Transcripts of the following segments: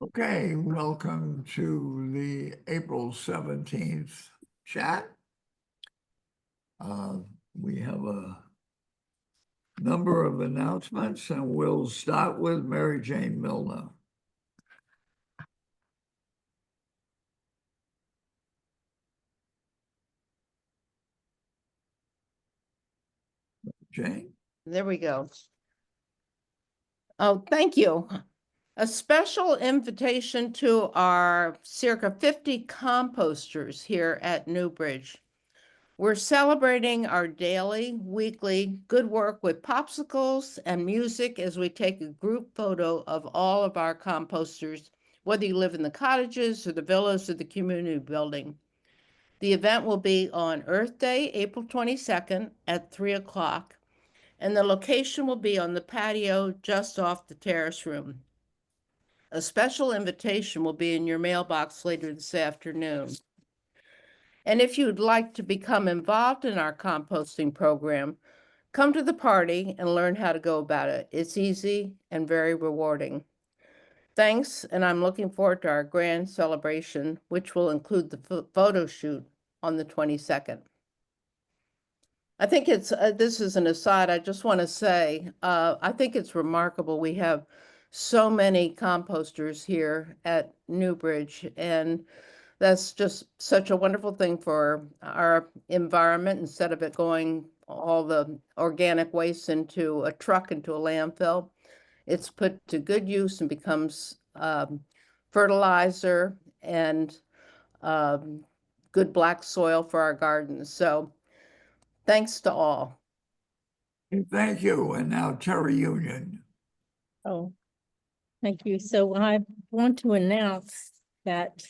Okay, welcome to the April 17th chat. We have a number of announcements, and we'll start with Mary Jane Milner. Jane? There we go. Oh, thank you. A special invitation to our circa 50 composters here at Newbridge. We're celebrating our daily, weekly good work with popsicles and music as we take a group photo of all of our composters, whether you live in the cottages or the villas or the community building. The event will be on Earth Day, April 22nd at 3 o'clock. And the location will be on the patio just off the terrace room. A special invitation will be in your mailbox later this afternoon. And if you'd like to become involved in our composting program, come to the party and learn how to go about it. It's easy and very rewarding. Thanks, and I'm looking forward to our grand celebration, which will include the photo shoot on the 22nd. I think it's, this is an aside, I just want to say, I think it's remarkable. We have so many composters here at Newbridge, and that's just such a wonderful thing for our environment. Instead of it going all the organic waste into a truck, into a landfill, it's put to good use and becomes fertilizer and good black soil for our gardens. So thanks to all. Thank you. And now Terry Union. Oh, thank you. So I want to announce that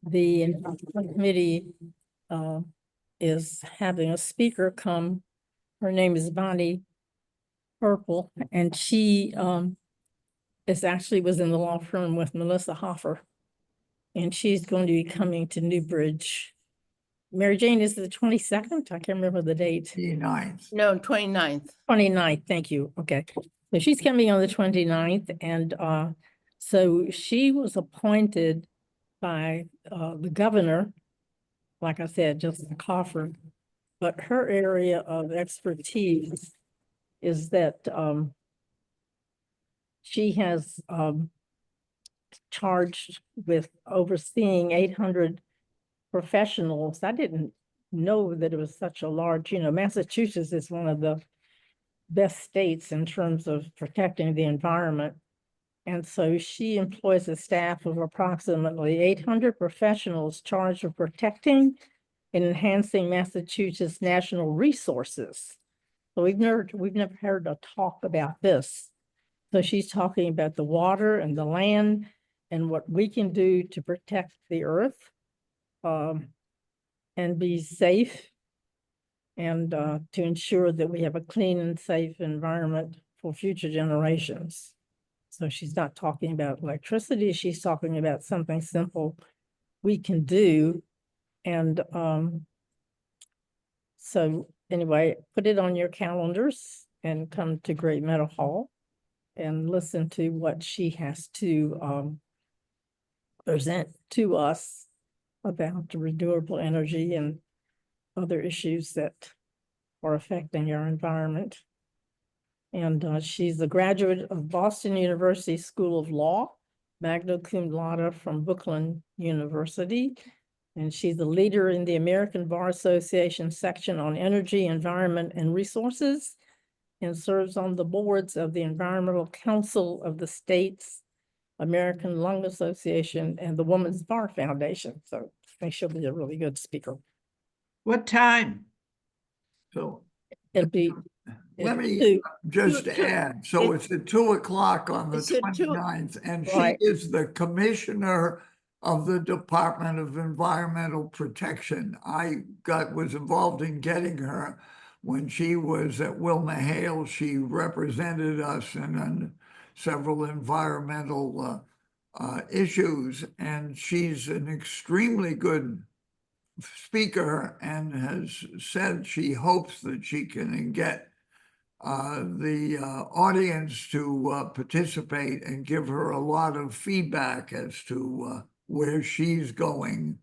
the committee is having a speaker come. Her name is Bonnie Purple, and she was in the law firm with Melissa Hoffer, and she's going to be coming to Newbridge. Mary Jane, is the 22nd? I can't remember the date. 29th. No, 29th. 29th, thank you. Okay. So she's coming on the 29th, and so she was appointed by the governor, like I said, Justin Coffer, but her area of expertise is that she has charged with overseeing 800 professionals. I didn't know that it was such a large, Massachusetts is one of the best states in terms of protecting the environment. And so she employs a staff of approximately 800 professionals charged with protecting and enhancing Massachusetts national resources. So we've never heard a talk about this. So she's talking about the water and the land and what we can do to protect the earth and be safe and to ensure that we have a clean and safe environment for future generations. So she's not talking about electricity, she's talking about something simple we can do. And so anyway, put it on your calendars and come to Great Meadow Hall and listen to what she has to present to us about renewable energy and other issues that are affecting our environment. And she's a graduate of Boston University School of Law, magna cum laude from Brooklyn University. And she's a leader in the American Bar Association section on energy, environment, and resources, and serves on the boards of the Environmental Council of the States, American Lung Association, and the Women's Bar Foundation. So I think she'll be a really good speaker. What time? So It'll be. let me just add, so it's at 2 o'clock on the It's at 29th, and Right. she is the commissioner of the Department of Environmental Protection. I was involved in getting her when she was at WilmerHale. She represented us in several environmental issues, and she's an extremely good speaker and has said she hopes that she can get the audience to participate and give her a lot of feedback as to where she's going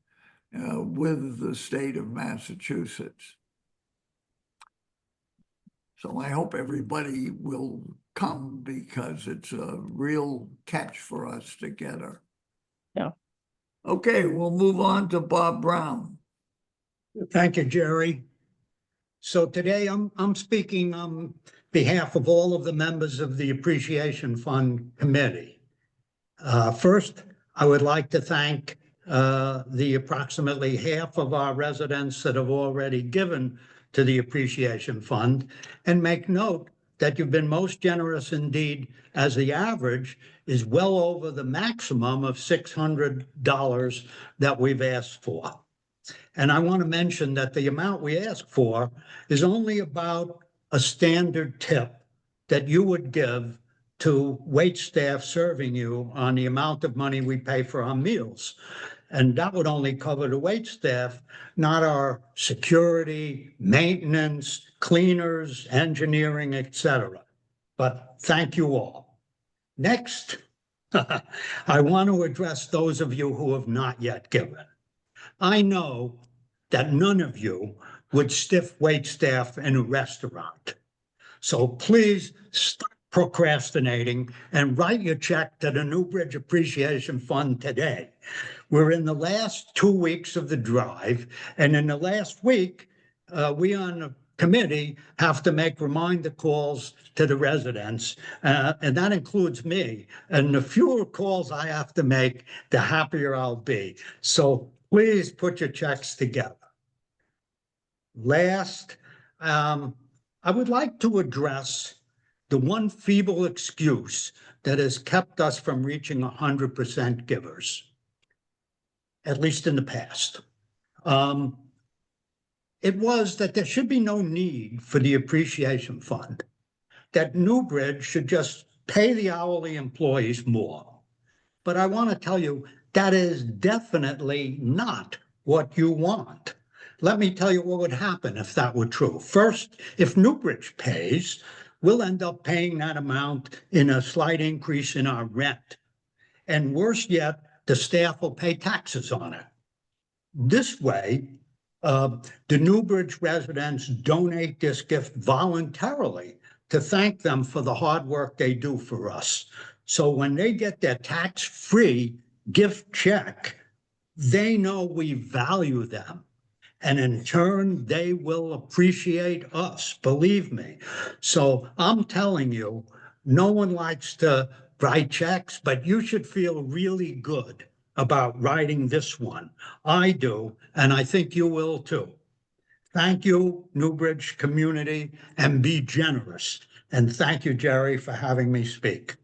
with the state of Massachusetts. So I hope everybody will come because it's a real catch for us to get her. Yeah. Okay, we'll move on to Bob Brown. Thank you, Jerry. So today I'm speaking on behalf of all of the members of the Appreciation Fund Committee. First, I would like to thank the approximately half of our residents that have already given to the Appreciation Fund, and make note that you've been most generous indeed, as the average is well over the maximum of $600 that we've asked for. And I want to mention that the amount we ask for is only about a standard tip that you would give to wait staff serving you on the amount of money we pay for our meals. And that would only cover the wait staff, not our security, maintenance, cleaners, engineering, etc. But thank you all. Next, I want to address those of you who have not yet given. I know that none of you would stiff wait staff in a restaurant. So please stop procrastinating and write your check to the Newbridge Appreciation Fund today. We're in the last 2 weeks of the drive, and in the last week, we on the committee have to make reminder calls to the residents, and that includes me. And the fewer calls I have to make, the happier I'll be. So please put your checks together. Last, I would like to address the one feeble excuse that has kept us from reaching 100% givers, at least in the past. It was that there should be no need for the Appreciation Fund, that Newbridge should just pay the hourly employees more. But I want to tell you, that is definitely not what you want. Let me tell you what would happen if that were true. First, if Newbridge pays, we'll end up paying that amount in a slight increase in our rent. And worse yet, the staff will pay taxes on it. This way, the Newbridge residents donate this gift voluntarily to thank them for the hard work they do for us. So when they get their tax-free gift check, they know we value them. And in turn, they will appreciate us, believe me. So I'm telling you, no one likes to write checks, but you should feel really good about writing this one. I do, and I think you will too. Thank you, Newbridge community, and be generous. And thank you, Jerry, for having me speak.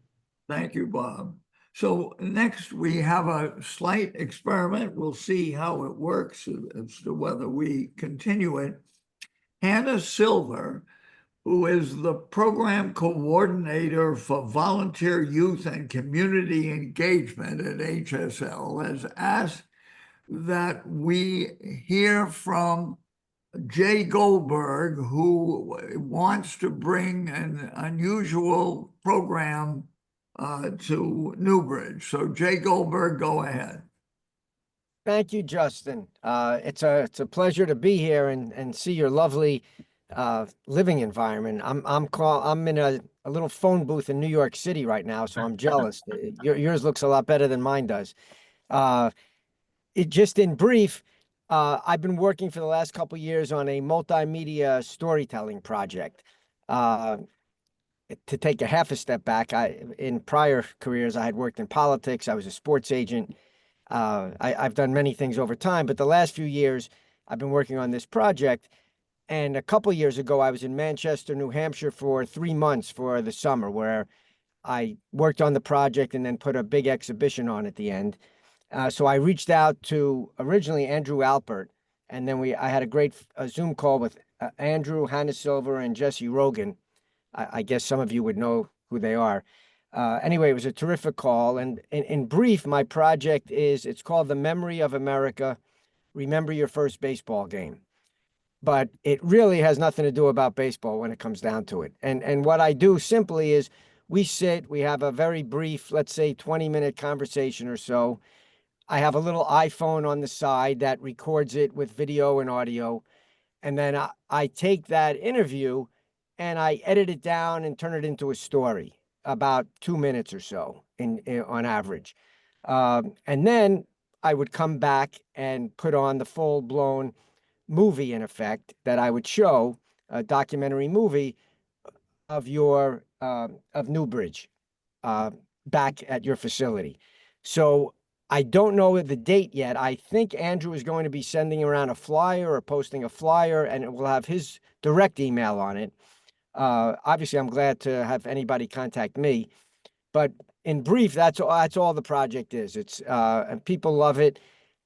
Thank you, Bob. So next we have a slight experiment. We'll see how it works as to whether we continue it. Hannah Silver, who is the program coordinator for volunteer youth and community engagement at HSL, has asked that we hear from Jay Goldberg, who wants to bring an unusual program to Newbridge. So Jay Goldberg, go ahead. Thank you, Justin. It's a pleasure to be here and see your lovely living environment. I'm in a little phone booth in New York City right now, so I'm jealous. Yours looks a lot better than mine does. Just in brief, I've been working for the last couple of years on a multimedia storytelling project. To take a half a step back, in prior careers, I had worked in politics. I was a sports agent. I've done many things over time, but the last few years, I've been working on this project. And a couple of years ago, I was in Manchester, New Hampshire for 3 months for the summer, where I worked on the project and then put a big exhibition on at the end. So I reached out to originally Andrew Alpert, and then I had a great Zoom call with Andrew, Hannah Silver, and Jesse Rogan. I guess some of you would know who they are. Anyway, it was a terrific call. And in brief, my project it's called The Memory of America, Remember Your First Baseball Game. but it really has nothing to do about baseball when it comes down to it. And what I do simply is we sit, we have a very brief, let's say 20-minute conversation or so. I have a little iPhone on the side that records it with video and audio. And then I take that interview and I edit it down and turn it into a story, about 2 minutes or so on average. And then I would come back and put on the full-blown movie, in effect, that I would show, a documentary movie of of Newbridge, back at your facility. So I don't know the date yet. I think Andrew is going to be sending around a flyer or posting a flyer, and it will have his direct email on it. Obviously, I'm glad to have anybody contact me, but in brief, that's all the project is. It's and people love it,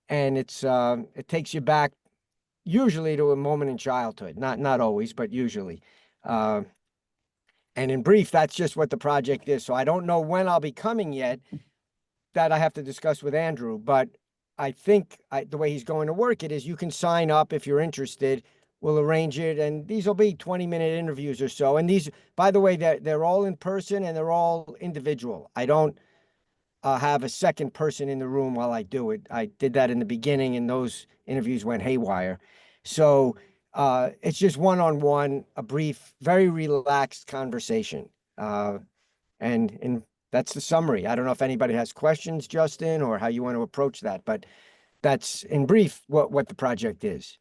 and it takes you back usually to a moment in childhood. Not always, but usually. And in brief, that's just what the project is. So I don't know when I'll be coming yet. That I have to discuss with Andrew, but I think the way he's going to work it is you can sign up if you're interested. We'll arrange it, and these will be 20-minute interviews or so. And these, by the way, they're all in person and they're all individual. I don't have a second person in the room while I do it. I did that in the beginning, and those interviews went haywire. So it's just one-on-one, a brief, very relaxed conversation. And that's the summary. I don't know if anybody has questions, Justin, or how you want to approach that, but that's in brief what the project is.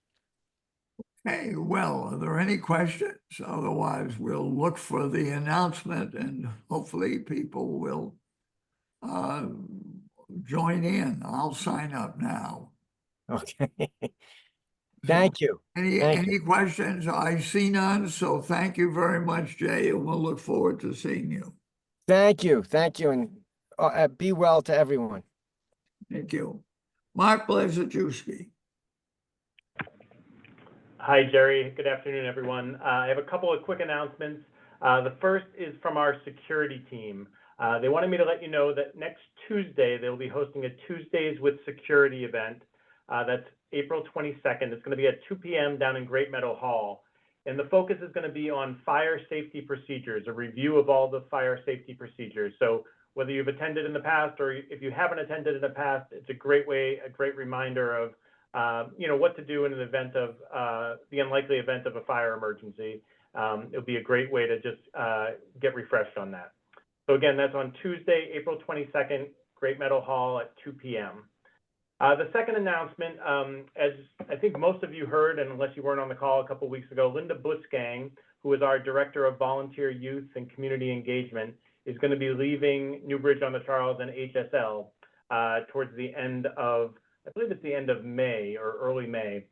Hey, well, are there any questions? Otherwise, we'll look for the announcement and hopefully people will join in. I'll sign up now. Okay. Thank you. Thank Any questions? I see none, so thank you very much, Jay, and we'll look forward to seeing you. Thank you. Thank you. And be well to everyone. Thank you. Mark Blazajewski. Hi, Jerry. Good afternoon, everyone. I have a couple of quick announcements. The first is from our security team. They wanted me to let you know that next Tuesday, they'll be hosting a Tuesdays with Security event. That's April 22nd. It's going to be at 2 p.m. down in Great Meadow Hall. And the focus is going to be on fire safety procedures, a review of all the fire safety procedures. So whether you've attended in the past or if you haven't attended in the past, it's a great reminder of what to do in an event of the unlikely event of a fire emergency. It'll be a great way to just get refreshed on that. So again, that's on Tuesday, April 22nd, Great Meadow Hall at 2 p.m. The second announcement, as I think most of you heard, and unless you weren't on the call a couple of weeks ago, Linda Butzgang, who is our Director of Volunteer Youth and Community Engagement, is going to be leaving Newbridge on the Charles and HSL towards the end of, I believe it's the end of May or early May.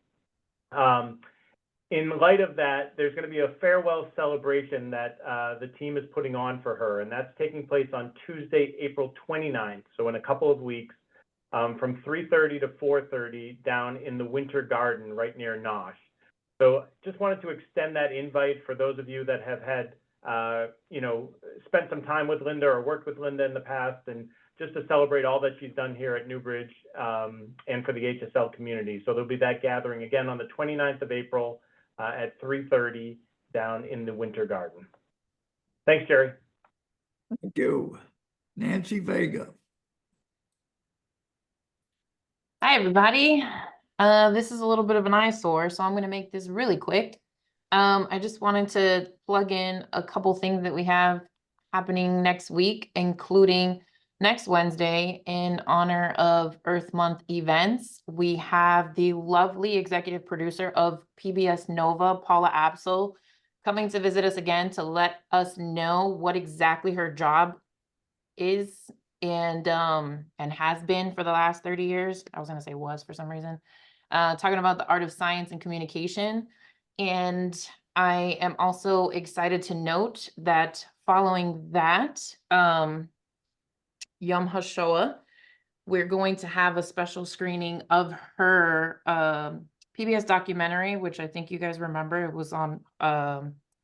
In light of that, there's going to be a farewell celebration that the team is putting on for her, and that's taking place on Tuesday, April 29th, so in a couple of weeks, from 3:30 to 4:30 down in the Winter Garden right near Nosh. So just wanted to extend that invite for those of you that have had, spent some time with Linda or worked with Linda in the past, and just to celebrate all that she's done here at Newbridge and for the HSL community. So there'll be that gathering again on the 29th of April at 3:30 down in the Winter Garden. Thanks, Jerry. Thank you. Nancy Vega. Hi, everybody. This is a little bit of an eyesore, so I'm going to make this really quick. I just wanted to plug in a couple things that we have happening next week, including next Wednesday in honor of Earth Month events. We have the lovely executive producer of PBS Nova, Paula Absol, coming to visit us again to let us know what exactly her job is and has been for the last 30 years. I was going to say was for some reason. Talking about the art of science and communication. And I am also excited to note that following that, Yom HaShoah, we're going to have a special screening of her PBS documentary, which I think you guys remember. It was on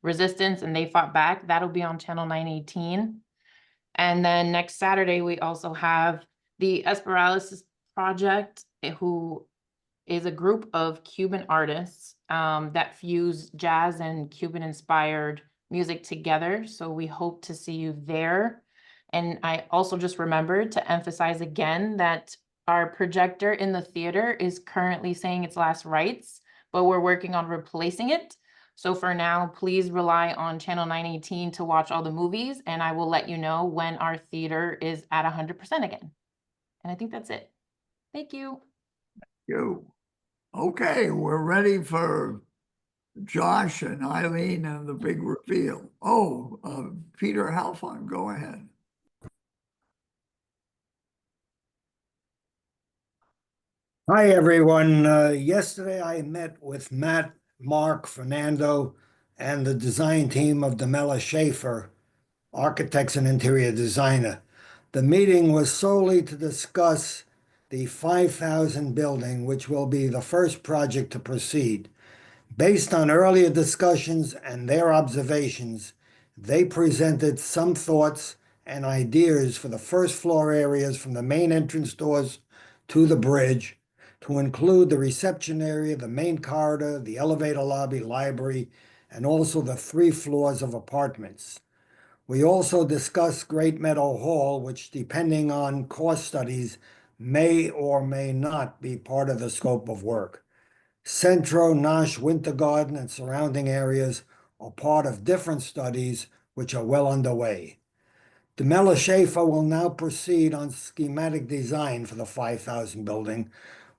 Resistance and They Fought Back. That'll be on Channel 918. And then next Saturday, we also have the Esperalis Project, who is a group of Cuban artists that fuse jazz and Cuban inspired music together. So we hope to see you there. And I also just remembered to emphasize again that our projector in the theater is currently saying its last rites, but we're working on replacing it. So for now, please rely on channel 918 to watch all the movies, and I will let you know when our theater is at 100% again. And I think that's it. Thank you. You. Okay, we're ready for Josh and Eileen and the big reveal. Oh, Peter Halfon, go ahead. Hi, everyone. Yesterday I met with Matt, Mark, Fernando, and the design team of Demella Schaefer, architects and interior designer. The meeting was solely to discuss the 5,000 building, which will be the first project to proceed. Based on earlier discussions and their observations, they presented some thoughts and ideas for the first floor areas from the main entrance doors to the bridge, to include the reception area, the main corridor, the elevator lobby, library, and also the 3 floors of apartments. We also discussed Great Meadow Hall, which, depending on cost studies, may or may not be part of the scope of work. Centro, Nash, Winter Garden, and surrounding areas are part of different studies which are well underway. Demella Schaefer will now proceed on schematic design for the 5,000 building,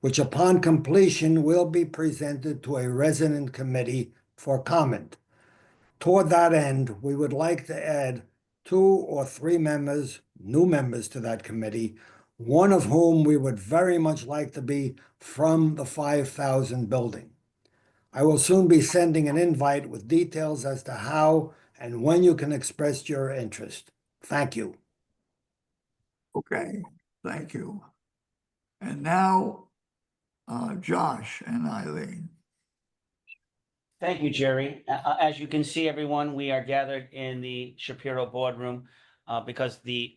which upon completion will be presented to a resident committee for comment. Toward that end, we would like to add 2 or 3 members, new members to that committee, one of whom we would very much like to be from the 5,000 building. I will soon be sending an invite with details as to how and when you can express your interest. Thank you. Okay, thank you. And now, Josh and Eileen. Thank you, Jerry. As you can see, everyone, we are gathered in the Shapiro boardroom because the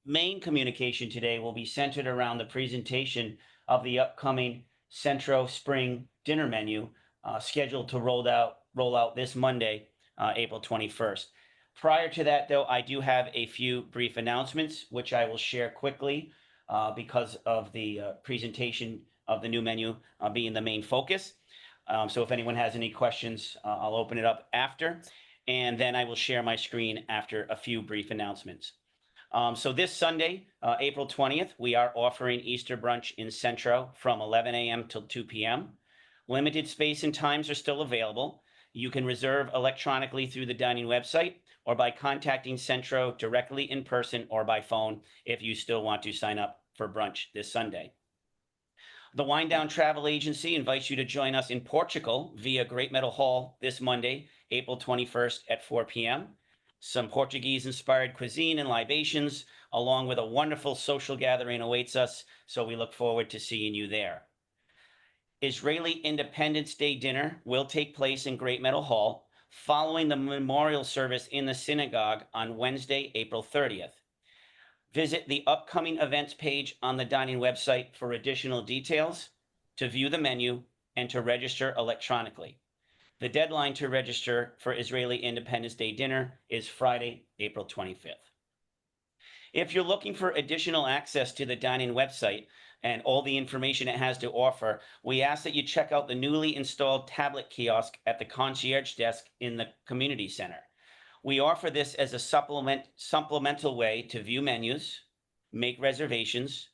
main communication today will be centered around the presentation of the upcoming Centro Spring dinner menu scheduled to roll out this Monday, April 21st. Prior to that, though, I do have a few brief announcements, which I will share quickly because of the presentation of the new menu being the main focus. So if anyone has any questions, I'll open it up after, and then I will share my screen after a few brief announcements. So this Sunday, April 20th, we are offering Easter brunch in Centro from 11 a.m. till 2 p.m. Limited space and times are still available. You can reserve electronically through the dining website or by contacting Centro directly in person or by phone if you still want to sign up for brunch this Sunday. The Wind Down Travel Agency invites you to join us in Portugal via Great Meadow Hall this Monday, April 21st at 4 p.m. Some Portuguese-inspired cuisine and libations, along with a wonderful social gathering awaits us, so we look forward to seeing you there. Israeli Independence Day dinner will take place in Great Meadow Hall following the memorial service in the synagogue on Wednesday, April 30th. Visit the upcoming events page on the dining website for additional details, to view the menu, and to register electronically. The deadline to register for Israeli Independence Day dinner is Friday, April 25th. If you're looking for additional access to the dining website and all the information it has to offer, we ask that you check out the newly installed tablet kiosk at the concierge desk in the community center. We offer this as a supplemental way to view menus, make reservations,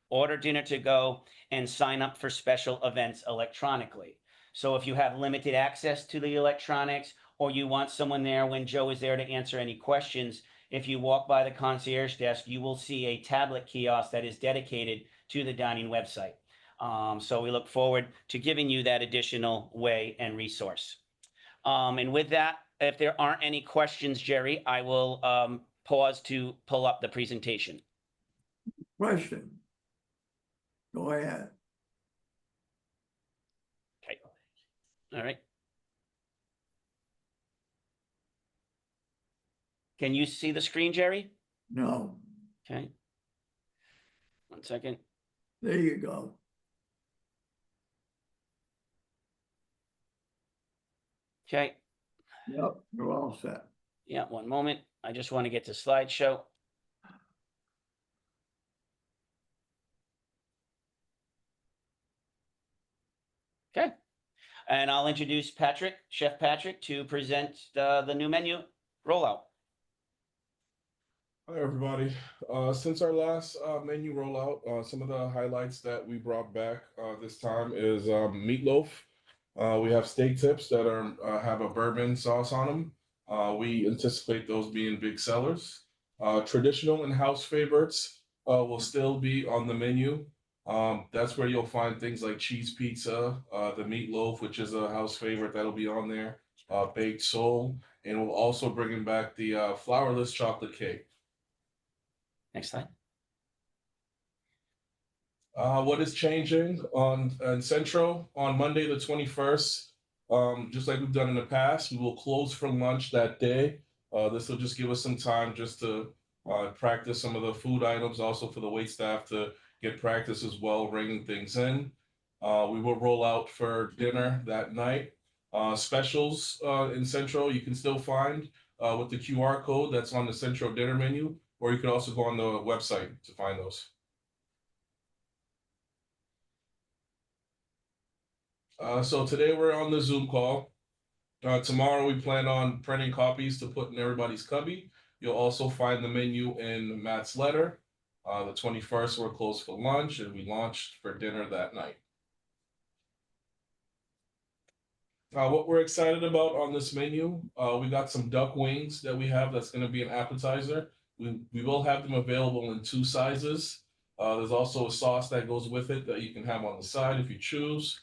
order dinner to go, and sign up for special events electronically. So if you have limited access to the electronics, or you want someone there when Joe is there to answer any questions, if you walk by the concierge desk, you will see a tablet kiosk that is dedicated to the dining website. So we look forward to giving you that additional way and resource. And with that, if there aren't any questions, Jerry, I will pause to pull up the presentation. Question. Go ahead. Okay. All right. Can you see the screen, Jerry? No, Okay. 1 second. there you go. Okay, Yep, you're all set. yeah, one moment. I just want to get to slideshow. Okay, and I'll introduce Patrick, Chef Patrick, to present the new menu rollout. Hi, everybody. Since our last menu rollout, some of the highlights that we brought back this time is meatloaf. We have steak tips that are have a bourbon sauce on them. We anticipate those being big sellers. Traditional and house favorites will still be on the menu. That's where you'll find things like cheese pizza, the meatloaf, which is a house favorite that'll be on there, baked sole, and we'll also bringing back the flourless chocolate cake. Next slide. What is changing on Centro on Monday, the 21st? Just like we've done in the past, we will close for lunch that day. This will just give us some time just to practice some of the food items, also for the wait staff to get practice as well, bringing things in. We will roll out for dinner that night. Specials in Centro you can still find with the QR code that's on the Centro dinner menu, or you can also go on the website to find those. So today we're on the Zoom call. Tomorrow we plan on printing copies to put in everybody's cubby. You'll also find the menu in Matt's letter. The 21st we're closed for lunch and we launched for dinner that night. What we're excited about on this menu, we got some duck wings that we have that's going to be an appetizer. We will have them available in 2 sizes. There's also a sauce that goes with it that you can have on the side if you choose.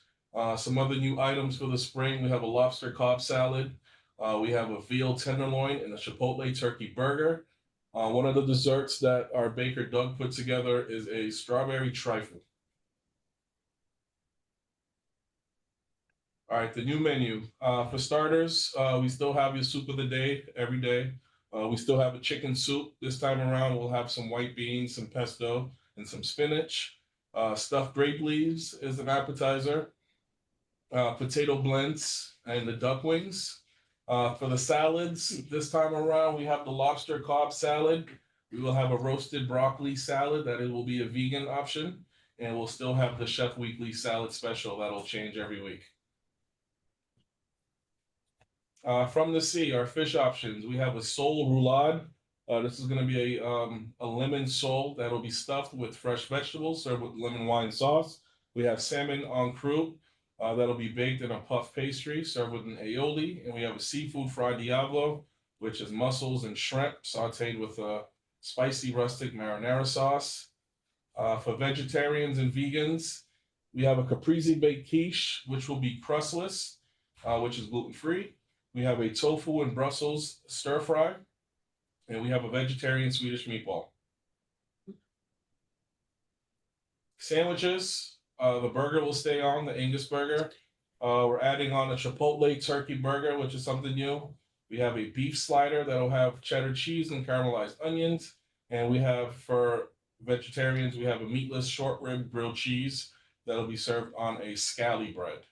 Some other new items for the spring, we have a lobster Cobb salad. We have a veal tenderloin and a chipotle turkey burger. One of the desserts that our baker Doug put together is a strawberry trifle. All right, the new menu. For starters, we still have your soup of the day every day. We still have a chicken soup. This time around, we'll have some white beans, some pesto, and some spinach. Stuffed grape leaves is an appetizer. Potato blends and the duck wings. For the salads, this time around, we have the lobster Cobb salad. We will have a roasted broccoli salad that it will be a vegan option. And we'll still have the Chef Weekly salad special that'll change every week. From the sea, our fish options, we have a sole roulade. This is going to be a lemon sole that'll be stuffed with fresh vegetables served with lemon wine sauce. We have salmon en croûte that'll be baked in a puff pastry served with an aioli. And we have a seafood fried diablo, which is mussels and shrimp sauteed with a spicy rustic marinara sauce. For vegetarians and vegans, we have a caprese baked quiche, which will be crustless, which is gluten-free. We have a tofu and Brussels stir fry, and we have a vegetarian Swedish meatball. Sandwiches, the burger will stay on, the Angus burger. We're adding on a Chipotle turkey burger, which is something new. We have a beef slider that'll have cheddar cheese and caramelized onions. And we have, for vegetarians, we have a meatless short rib grilled cheese that'll be served on a scally bread.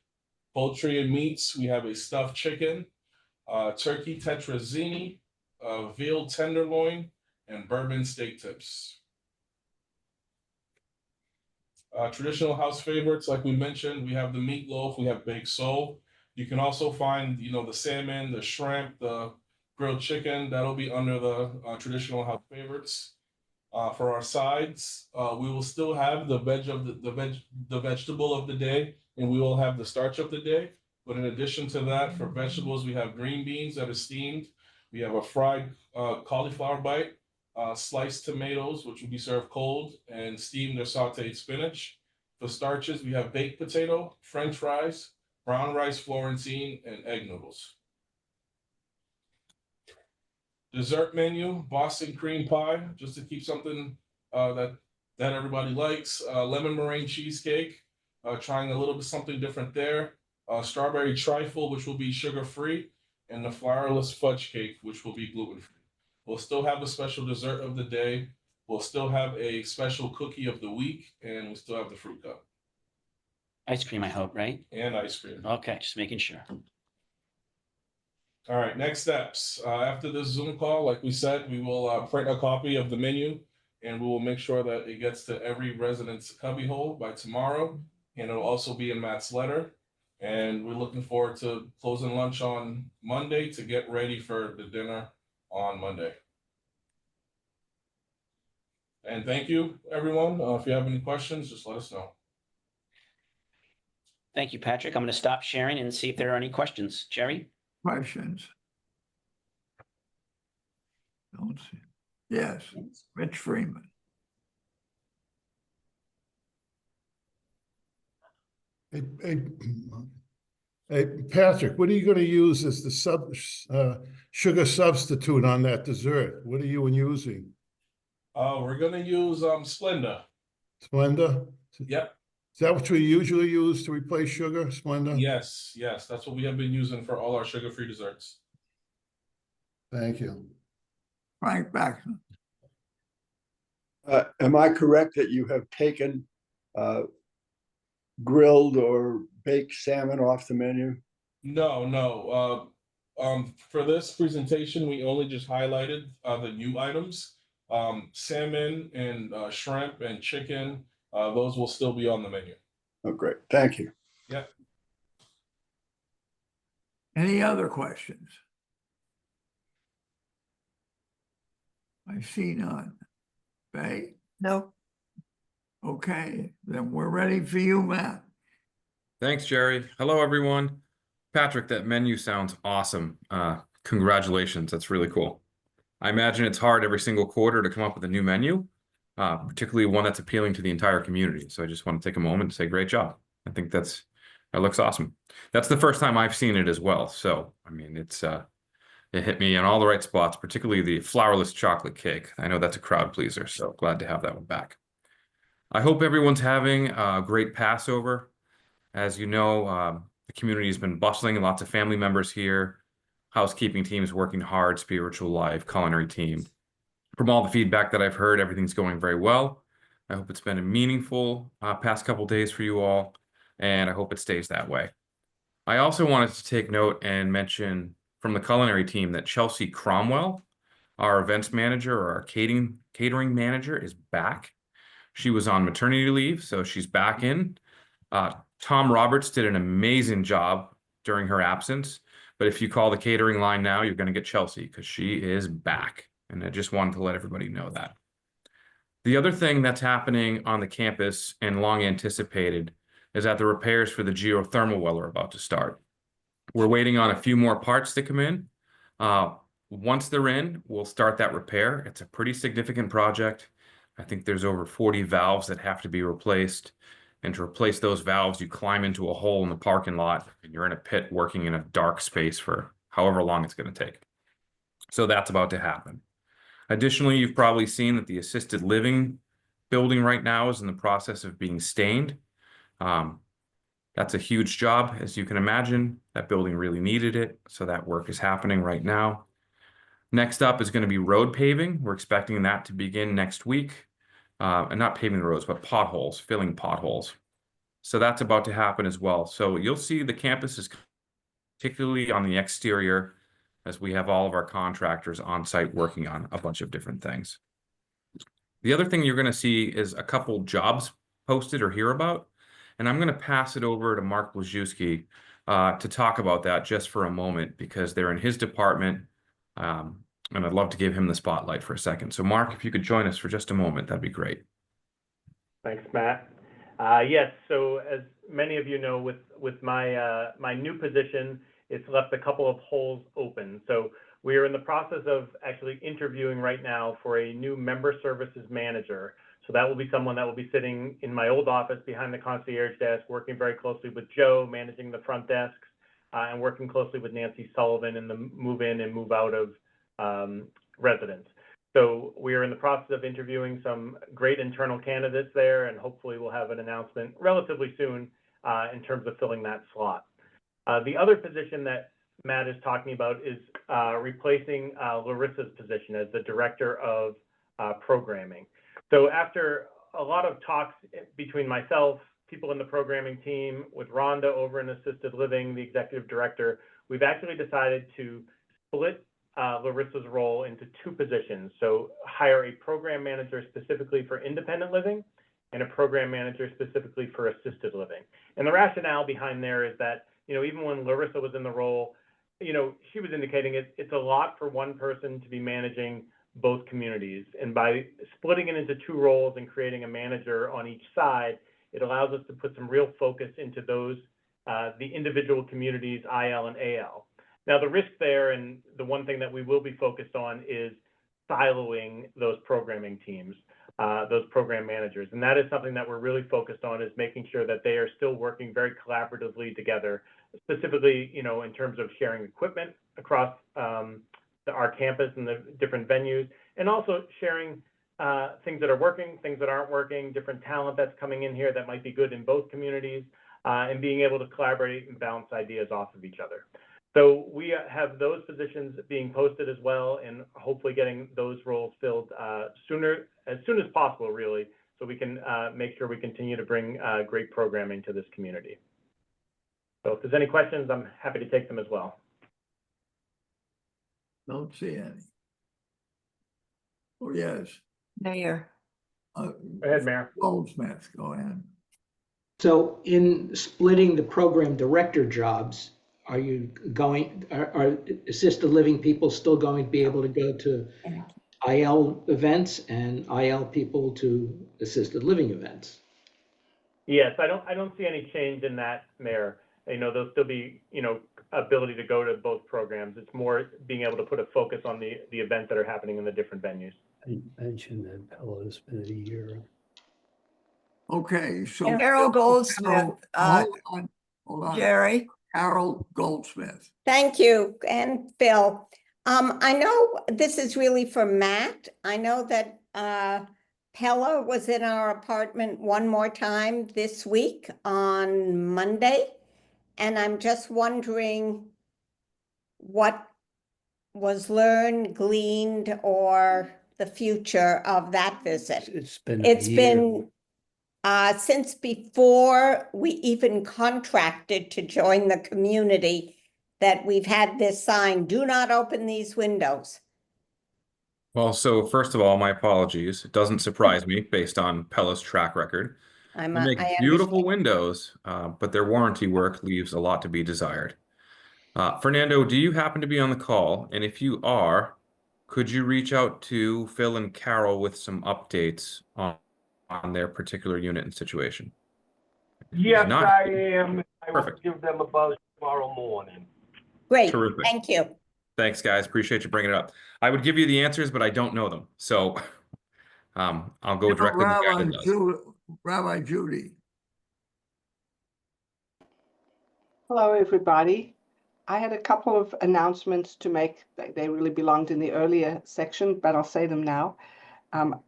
Poultry and meats, we have a stuffed chicken, turkey tetrazzini, veal tenderloin, and bourbon steak tips. Traditional house favorites, like we mentioned, we have the meatloaf, we have baked sole. You can also find, the salmon, the shrimp, the grilled chicken. That'll be under the traditional house favorites. For our sides, we will still have the vegetable of the day, and we will have the starch of the day. But in addition to that, for vegetables, we have green beans that are steamed. We have a fried cauliflower bite, sliced tomatoes, which will be served cold, and steamed or sauteed spinach. For starches, we have baked potato, French fries, brown rice Florentine, and egg noodles. Dessert menu, Boston cream pie, just to keep something that everybody likes. Lemon meringue cheesecake, trying a little bit something different there. Strawberry trifle, which will be sugar-free, and the flourless fudge cake, which will be gluten-free. We'll still have a special dessert of the day. We'll still have a special cookie of the week, and we still have the fruit cup. Ice cream, I hope, right? And ice cream. Okay, just making sure. All right, next steps. After this Zoom call, like we said, we will print a copy of the menu and we will make sure that it gets to every resident's cubbyhole by tomorrow. And it'll also be in Matt's letter. And we're looking forward to closing lunch on Monday to get ready for the dinner on Monday. And thank you, everyone. If you have any questions, just let us know. Thank you, Patrick. I'm going to stop sharing and see if there are any questions. Jerry? Questions? Don't see. Yes, Rich Freeman. Hey, Patrick, what are you gonna use as the sugar substitute on that dessert? What are you using? We're gonna use Splenda. Splenda? Yep. Is that what we usually use to replace sugar, Splenda? Yes, that's what we have been using for all our sugar-free desserts. Thank you. Frank Baxman. Am I correct that you have taken grilled or baked salmon off the menu? No. For this presentation, we only just highlighted the new items. Salmon and shrimp and chicken, those will still be on the menu. Oh, great. Thank you. Yep. Any other questions? I see none. Faye? No. Okay, then we're ready for you, Matt. Thanks, Jerry. Hello, everyone. Patrick, that menu sounds awesome. Congratulations. That's really cool. I imagine it's hard every single quarter to come up with a new menu, particularly one that's appealing to the entire community. So I just want to take a moment to say great job. I think that looks awesome. That's the first time I've seen it as well. So, I mean, it hit me in all the right spots, particularly the flourless chocolate cake. I know that's a crowd pleaser, so glad to have that one back. I hope everyone's having a great Passover. As you know, the community has been bustling, lots of family members here, housekeeping teams working hard, spiritual life, culinary team. From all the feedback that I've heard, everything's going very well. I hope it's been a meaningful past couple days for you all, and I hope it stays that way. I also wanted to take note and mention from the culinary team that Chelsea Cromwell, our events manager or our catering manager, is back. She was on maternity leave, so she's back in. Tom Roberts did an amazing job during her absence, but if you call the catering line now, you're going to get Chelsea because she is back. And I just wanted to let everybody know that. The other thing that's happening on the campus and long anticipated is that the repairs for the geothermal well are about to start. We're waiting on a few more parts to come in. Once they're in, we'll start that repair. It's a pretty significant project. I think there's over 40 valves that have to be replaced. And to replace those valves, you climb into a hole in the parking lot and you're in a pit working in a dark space for however long it's going to take. So that's about to happen. Additionally, you've probably seen that the assisted living building right now is in the process of being stained. That's a huge job, as you can imagine. That building really needed it, so that work is happening right now. Next up is going to be road paving. We're expecting that to begin next week. And not paving the roads, but potholes, filling potholes. So that's about to happen as well. So you'll see the campus is particularly on the exterior as we have all of our contractors on site working on a bunch of different things. The other thing you're going to see is a couple jobs posted or hear about. And I'm going to pass it over to Mark Blazewski to talk about that just for a moment because they're in his department. And I'd love to give him the spotlight for a second. So Mark, if you could join us for just a moment, that'd be great. Thanks, Matt. Yes, so as many of you know, with my new position, it's left a couple of holes open. So we are in the process of actually interviewing right now for a new member services manager. So that will be someone that will be sitting in my old office behind the concierge desk, working very closely with Joe, managing the front desks, and working closely with Nancy Sullivan in the move in and move out of residents. So we are in the process of interviewing some great internal candidates there, and hopefully we'll have an announcement relatively soon in terms of filling that slot. The other position that Matt is talking about is replacing Larissa's position as the director of programming. So after a lot of talks between myself, people in the programming team, with Rhonda over in assisted living, the executive director, we've actually decided to split Larissa's role into two positions. So hire a program manager specifically for independent living and a program manager specifically for assisted living. And the rationale behind there is that, you know, even when Larissa was in the role, you know, she was indicating it's a lot for one person to be managing both communities. And by splitting it into two roles and creating a manager on each side, it allows us to put some real focus into those, the individual communities, IL and AL. Now, the risk there, and the one thing that we will be focused on, is siloing those programming teams, those program managers. And that is something that we're really focused on, is making sure that they are still working very collaboratively together, specifically, you know, in terms of sharing equipment across our campus and the different venues, and also sharing things that are working, things that aren't working, different talent that's coming in here that might be good in both communities, and being able to collaborate and bounce ideas off of each other. So we have those positions being posted as well, and hopefully getting those roles filled as soon as possible, really, so we can make sure we continue to bring great programming to this community. So if there's any questions, I'm happy to take them as well. Don't see any. Oh, yes. Mayor. Go ahead, Mayor. Goldsmith, go ahead. So in splitting the program director jobs, are you going, are assisted living people still going to be able to go to IL events and IL people to assisted living events? Yes, I don't see any change in that, Mayor. You know, there'll still be, you know, ability to go to both programs. It's more being able to put a focus on the events that are happening in the different venues. I mentioned that Pelo's been a year. Okay, so Carol Goldsmith, hold on. Jerry. Carol Goldsmith. Thank you, and Phil. I know this is really for Matt. I know that Pella was in our apartment one more time this week on Monday, and I'm just wondering what was learned, gleaned, or the future of that visit. It's been It's been since before we even contracted to join the community that we've had this sign, do not open these windows. Well, so first of all, my apologies. It doesn't surprise me based on Pella's track record. They make beautiful windows, but their warranty work leaves a lot to be desired. Fernando, do you happen to be on the call? And if you are, could you reach out to Phil and Carol with some updates on their particular unit and situation? Yes, Not- I am. I will Perfect. give them a buzz tomorrow morning. Great, Terrific. thank you. Thanks, guys. Appreciate you bringing it up. I would give you the answers, but I don't know them. So I'll go directly to the guy that does. Rabbi Judy. Hello, everybody. I had a couple of announcements to make. They really belonged in the earlier section, but I'll say them now.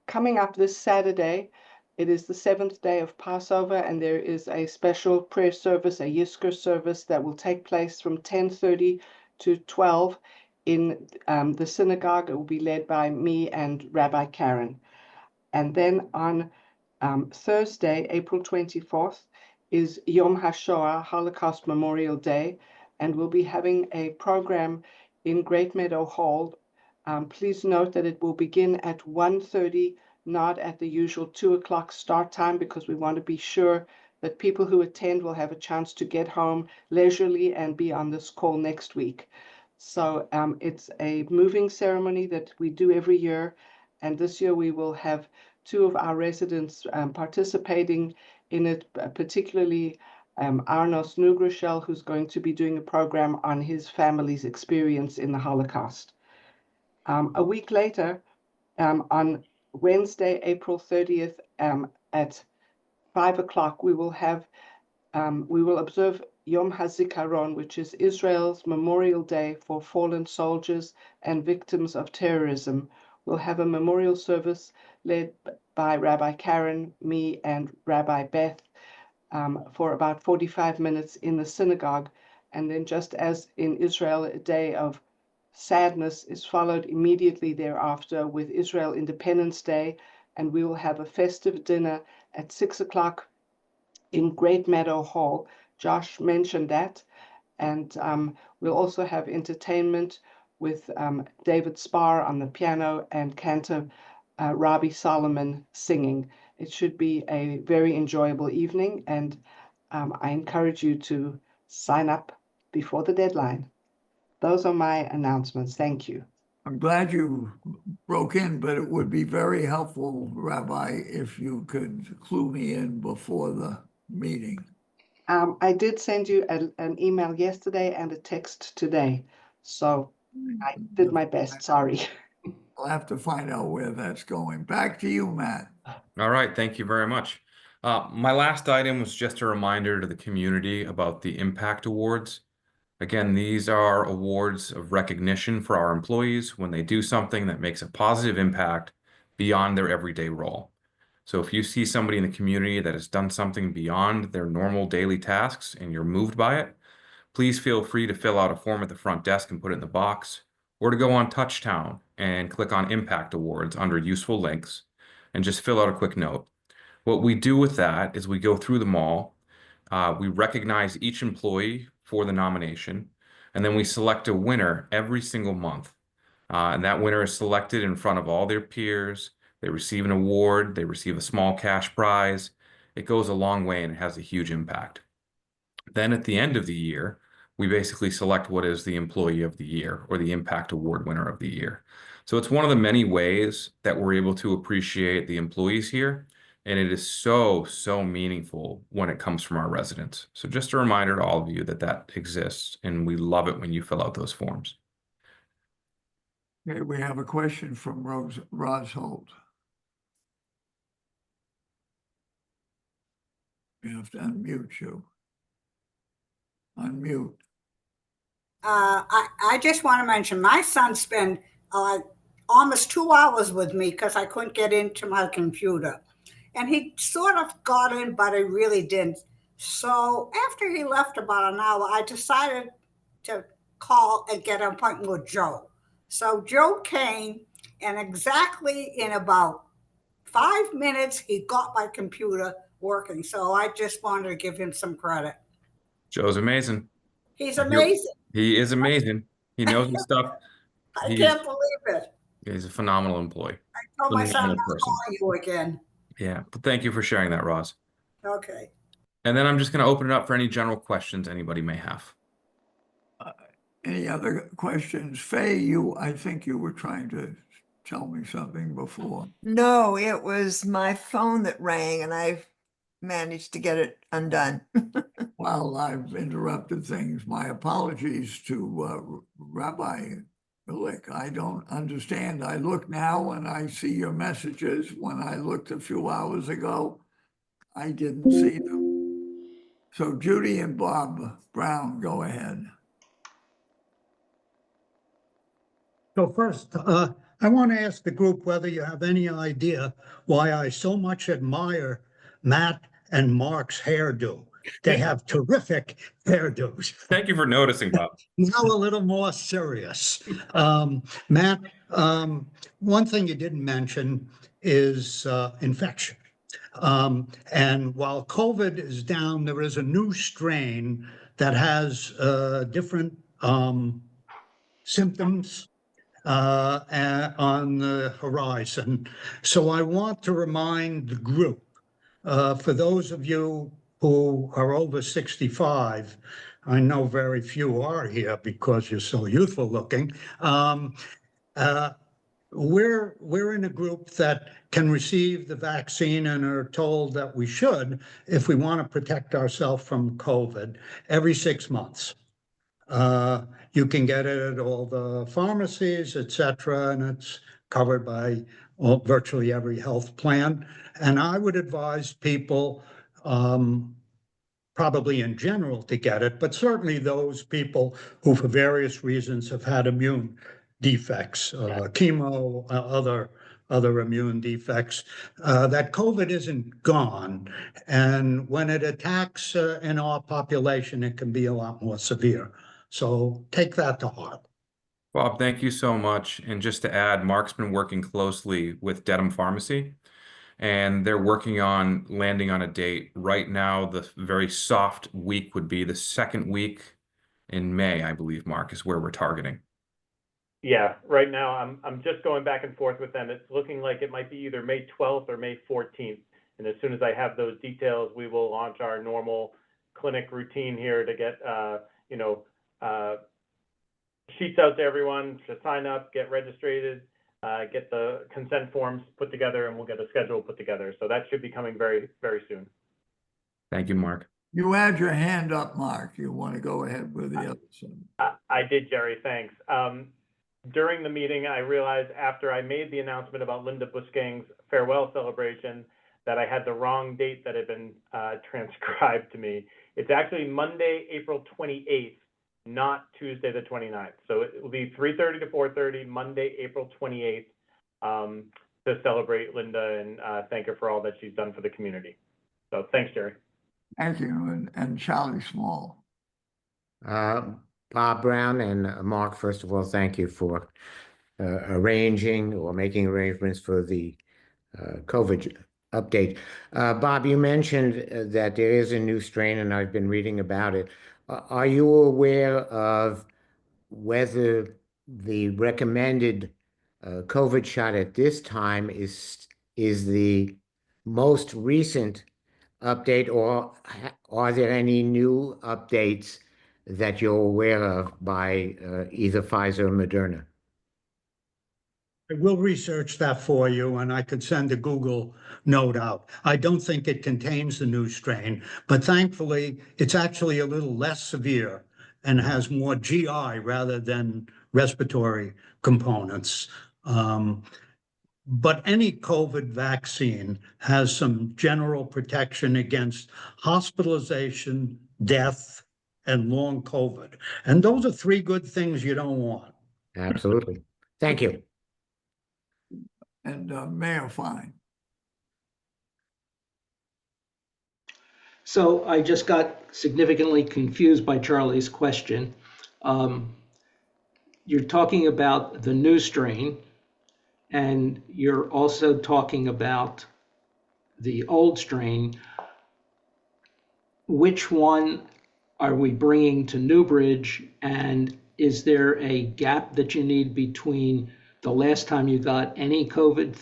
Coming up this Saturday, it is the 7th day of Passover, and there is a special prayer service, a Yizkor service, that will take place from 10:30 to 12 in the synagogue. It will be led by me and Rabbi Karen. And then on Thursday, April 24th, is Yom HaShoah, Holocaust Memorial Day, and we'll be having a program in Great Meadow Hall. Please note that it will begin at 1:30, not at the usual 2 o'clock start time, because we want to be sure that people who attend will have a chance to get home leisurely and be on this call next week. So it's a moving ceremony that we do every year, and this year we will have 2 of our residents participating in it, particularly Arnos Nugrashel, who's going to be doing a program on his family's experience in the Holocaust. A week later, on Wednesday, April 30th, at 5 o'clock, we will observe Yom HaZikaron, which is Israel's Memorial Day for fallen soldiers and victims of terrorism. We'll have a memorial service led by Rabbi Karen, me, and Rabbi Beth for about 45 minutes in the synagogue. And then, just as in Israel, a day of sadness is followed immediately thereafter with Israel Independence Day, and we will have a festive dinner at 6 o'clock in Great Meadow Hall. Josh mentioned that, And we'll also have entertainment with David Spar on the piano and cantor Robbie Solomon singing. It should be a very enjoyable evening, and I encourage you to sign up before the deadline. Those are my announcements. Thank you. I'm glad you broke in, but it would be very helpful, Rabbi, if you could clue me in before the meeting. I did send you an email yesterday and a text today, so I did my best. Sorry. I'll have to find out where that's going. Back to you, Matt. All right, thank you very much. My last item was just a reminder to the community about the Impact Awards. Again, these are awards of recognition for our employees when they do something that makes a positive impact beyond their everyday role. So if you see somebody in the community that has done something beyond their normal daily tasks and you're moved by it, please feel free to fill out a form at the front desk and put it in the box, or to go on Touchtown and click on Impact Awards under useful links and just fill out a quick note. What we do with that is we go through them all. We recognize each employee for the nomination, and then we select a winner every single month. And that winner is selected in front of all their peers. They receive an award, they receive a small cash prize. It goes a long way and it has a huge impact. Then at the end of the year, we basically select what is the Employee of the Year or the Impact Award winner of the year. So it's one of the many ways that we're able to appreciate the employees here. And it is so, so meaningful when it comes from our residents. So just a reminder to all of you that that exists, and we love it when you fill out those forms. Okay, we have a question from Roz Holt. We have to unmute you. Unmute. I just want to mention my son spent almost 2 hours with me because I couldn't get into my computer. And he sort of got in, but he really didn't. So after he left about an hour, I decided to call and get an appointment with Joe. So Joe came, and exactly in about 5 minutes, he got my computer working. So I just wanted to give him some credit. Joe's amazing. He's amazing. He is amazing. He knows his stuff. I can't believe it. He's a phenomenal employee. I told my son Phenomenal I'll person. call you again. Yeah, but thank you for sharing that, Roz. Okay. And then I'm just going to open it up for any general questions anybody may have. Any other questions? Faye, I think you were trying to tell me something before. No, it was my phone that rang and I managed to get it undone. Well, I've interrupted things. My apologies to Rabbi Billick. I don't understand. I look now and I see your messages. When I looked a few hours ago, I didn't see them. So Judy and Bob Brown, go ahead. So first, I want to ask the group whether you have any idea why I so much admire Matt and Mark's hairdo. They have terrific hairdos. Thank you for noticing, Bob. Now a little more serious. Matt, one thing you didn't mention is infection. And while COVID is down, there is a new strain that has different symptoms on the horizon. So I want to remind the group, for those of you who are over 65, I know very few are here because you're so youthful looking. We're in a group that can receive the vaccine and are told that we should, if we want to protect ourselves from COVID, every 6 months. You can get it at all the pharmacies, et cetera, and it's covered by virtually every health plan. And I would advise people, probably in general, to get it, but certainly those people who for various reasons have had immune defects, chemo, other immune defects, that COVID isn't gone. And when it attacks in our population, it can be a lot more severe. So take that to heart. Bob, thank you so much. And just to add, Mark's been working closely with Dedham Pharmacy, and they're working on landing on a date. Right now, the very soft week would be the second week in May, I believe, Mark, is where we're targeting. Yeah, right now I'm just going back and forth with them. It's looking like it might be either May 12th or May 14th. And as soon as I have those details, we will launch our normal clinic routine here to get, sheets out to everyone to sign up, get registered, get the consent forms put together, and we'll get a schedule put together. So that should be coming very, very soon. Thank you, Mark. You had your hand up, Mark. You want to go ahead with the other side? I did, Jerry, thanks. During the meeting, I realized after I made the announcement about Linda Busking's farewell celebration that I had the wrong date that had been transcribed to me. It's actually Monday, April 28th, not Tuesday the 29th. So it will be 3:30 to 4:30, Monday, April 28th, to celebrate Linda and thank her for all that she's done for the community. So thanks, Jerry. Thank you, and Charlie Small. Bob Brown and Mark, first of all, thank you for arranging or making arrangements for the COVID update. Bob, you mentioned that there is a new strain, and I've been reading about it. Are you aware of whether the recommended COVID shot at this time is the most recent update, or are there any new updates that you're aware of by either Pfizer or Moderna? I will research that for you, and I could send a Google note out. I don't think it contains the new strain, but thankfully it's actually a little less severe and has more GI rather than respiratory components. But any COVID vaccine has some general protection against hospitalization, death, and long COVID. And those are three good things you don't want. Absolutely. Thank you. And Mayor Fine. So I just got significantly confused by Charlie's question. You're talking about the new strain, and you're also talking about the old strain. Which one are we bringing to Newbridge, and is there a gap that you need between the last time you got any COVID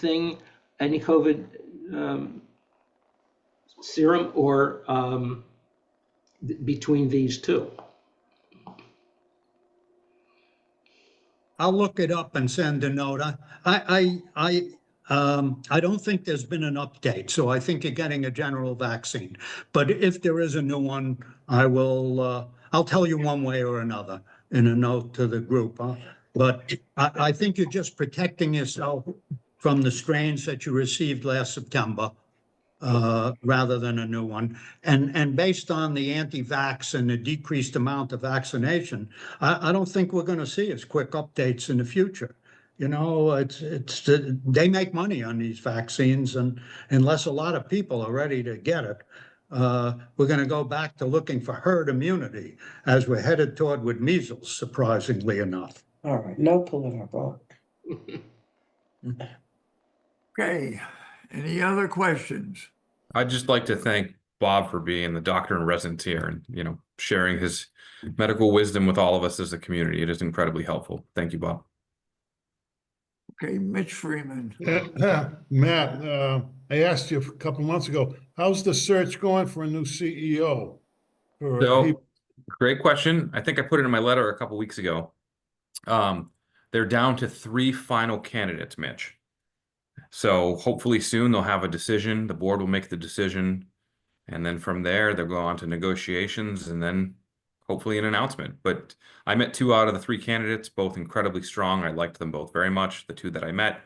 serum, or between these two? I'll look it up and send a note. I don't think there's been an update, so I think you're getting a general vaccine. But if there is a new one, I'll tell you one way or another in a note to the group. But I think you're just protecting yourself from the strains that you received last September, rather than a new one. And based on the anti-vax and the decreased amount of vaccination, I don't think we're going to see as quick updates in the future. You know, they make money on these vaccines, and unless a lot of people are ready to get it, we're going to go back to looking for herd immunity as we're headed toward with measles, surprisingly enough. All right, no political. Okay, any other questions? I'd just like to thank Bob for being the doctor in residence here and, sharing his medical wisdom with all of us as a community. It is incredibly helpful. Thank you, Bob. Okay, Mitch Freeman. Matt, I asked you a couple months ago, how's the search going for a new CEO? So, great question. I think I put it in my letter a couple weeks ago. They're down to 3 final candidates, Mitch. So hopefully soon they'll have a decision. The board will make the decision. And then from there, they'll go on to negotiations and then hopefully an announcement. But I met 2 out of the 3 candidates, both incredibly strong. I liked them both very much, the 2 that I met.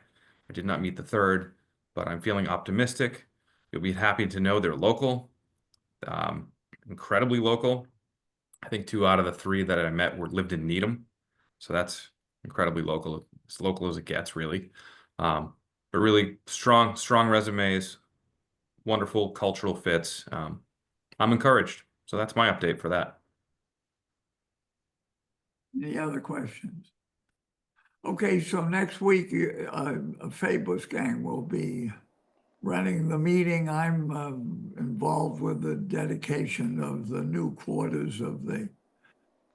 I did not meet the 3rd, but I'm feeling optimistic. You'll be happy to know they're local, incredibly local. I think 2 out of the 3 that I met lived in Needham. So that's incredibly local, as local as it gets, really. But really strong resumes, wonderful cultural fits. I'm encouraged. So that's my update for that. Any other questions? Okay, so next week, Faye Busgang will be running the meeting. I'm involved with the dedication of the new quarters of the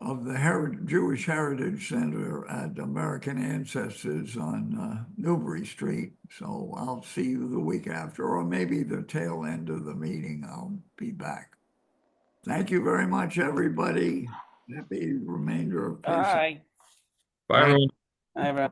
of the Jewish Heritage Center at American Ancestors on Newbury Street. So I'll see you the week after, or maybe the tail end of the meeting. I'll be back. Thank you very much, everybody. Happy remainder of Pesach. Bye. Bye, everyone. Bye, everyone.